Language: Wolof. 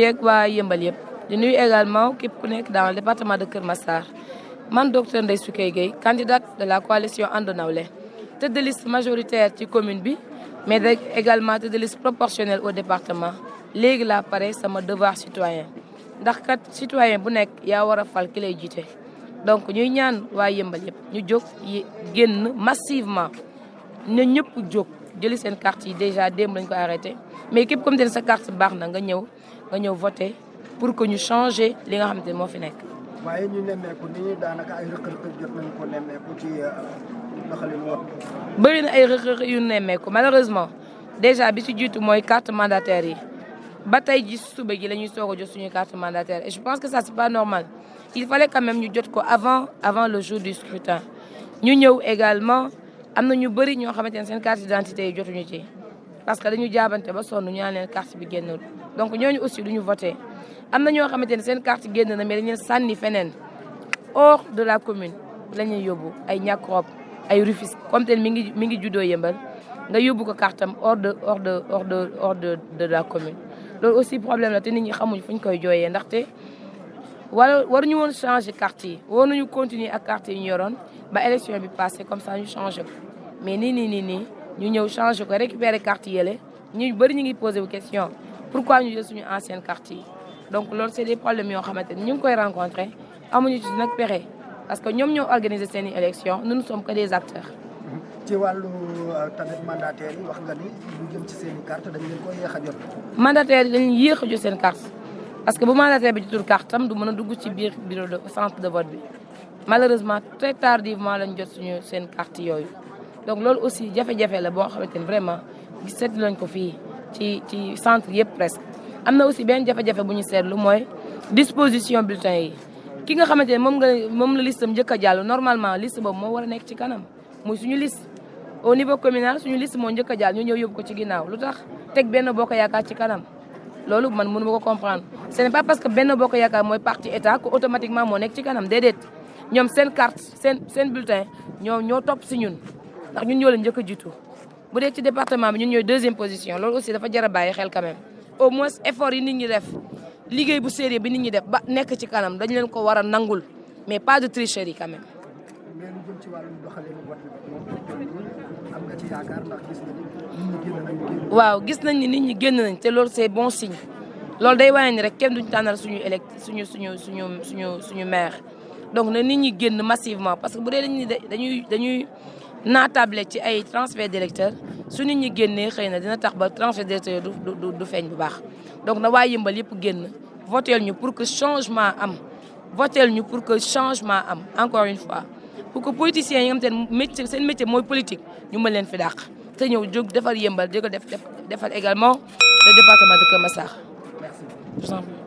yeeg waa Yëmbal yëpp di nuyu également képp ku nekk dans le département de Kër Massar man docteur Ndeye Soukeye Gueye candidate de la coalition And Nawlé tête de liste majoritaire ci commune bi mais également tête de liste proportionnelle au département léegi laa pare sama devoir citoyen ndax kat citoyen bu nekk yaa war a fal ki lay jiite donc ñuy ñaan waa Yëmbal yëpp ñu jóg génn massivement na ñëpp jóg jëli seen carte yi déjà démb lañ ko arrêté mais képp comme te ne sa carte baax na nga ñëw voter pour que ñu changer li nga xamante ne moo fi nekk. waaye ñu nemmeeku ni daanaka ay rëq-rëq jot nañu ko nemmeeku ci doxalin woon. bëri na ay rëq-rëq yu nemmeeku malheureusement déjà bi ci jiitu mooy carte mandataire yi ba tey ji suba gi la ñuy soog a jot suñu carte mandataire et je pense que ça c'est pas normal il fallait quand même ñu jot ko avant le jour du scrutin ñu ñëw également am na ñu bëri ñoo xamante ne seen carte d'identité yi jotuñu ci parce que dañu jaabante ba sonn ñu naan leen carte bi génnul donc ñooñu aussi duñu voté am na ñoo xamante ne seen carte génn na mais dañu leen sànni feneen hors de la commune la ñuy yóbbu ay Niakrop ay Rufisque comme tel mi ngi juddoo Yëmbal nga yóbbu ko cartam hors de la commune loolu aussi problème la te nit ñi xamuñ fu ñu koy jooyee ndaxte waruñu woon changer carte yi war nañu continuer ak carte yi ñu yoroon ba élection bi passé comme ça ñu changer ko mais nii ñu ñëw changer ko récupérer carte yële ñu bëri ñu ngi posé wu question pourquoi ñu jël suñu ancienne carte yi donc loolu c'est des problèmes yoo xamante ni ñu ngi koy rencontrer amuñu ci nag pexe parce que ñoom ñoo organiser seen i élection nous ne sommes que des acteurs. ci wàllu tamit mandataires yi wax nga ni lu jëm ci seen i carte dañ leen koy yéex a jot. mandataires yi dañuy yéex a jot seen carte parce que bu mandataire bi jotul carte tam du mën a dugg ci biir bureau de centre de vote bi malheureusement très tardivement lañ jot seen carte yooyu donc loolu aussi jafe-jafe la boo xamante ni vraiment gis seetlu lañ ko fii ci centre yëpp presque. am na aussi benn jafe-jafe bu ñu seetlu mooy disposition bulletin yi ki nga xamante ne moom la liste am njëkk a jàll normalement liste boobu moo war a nekk ci kanam muy suñu liste au niveau communal suñu liste moo njëkk a jàll ñu ñëw yóbbu ko ci ginnaaw lu tax teg Benno Bokk Yaakaar ci kanam loolu man mënu ma ko comprendre ce n'est pas parce que Benno Bokk Yaakaar mooy parti état que automatiquement moo nekk ci kanam déedéet ñoom seen carte seen bulletin ñoo topp si ñun ndax ñun ñoo leen njëkk a jiitu bu dee ci département bi ñun ñooy deuxième position loolu aussi dafa jar a bàyyi xel quand même au moins effort yi nit ñi def liggéey bu sérieux bi nit ñi def ba nekk ci kanam dañu leen ko war a nangul mais pas de tricherie quand même. mais lu jëm ci wàllum doxalinu vote bi am nga ci yaakaar ndax gis nga ni nit ñi génn nañ. waaw gis nañ ni nit ñi génn nañ te loolu c'est bon signe loolu day wane ni rek kenn duñ tànnal suñu suñu maire donc na nit ñi génn massivement parce que bu dee dañuy naatable ci ay transfert d'électeurs su nit ñi génnee xëy na dina tax ba transfert d'électeurs du feeñ bu baax donc na waa Yëmbal yëpp génn voteel ñu pour que changement am encore une fois pour que politiciens yi nga xam te ne seen métier mooy politique ñu mën leen fi dàq te ñëw jóg defar Yëmbal di ko defal également le département de Kër Massar. Merci.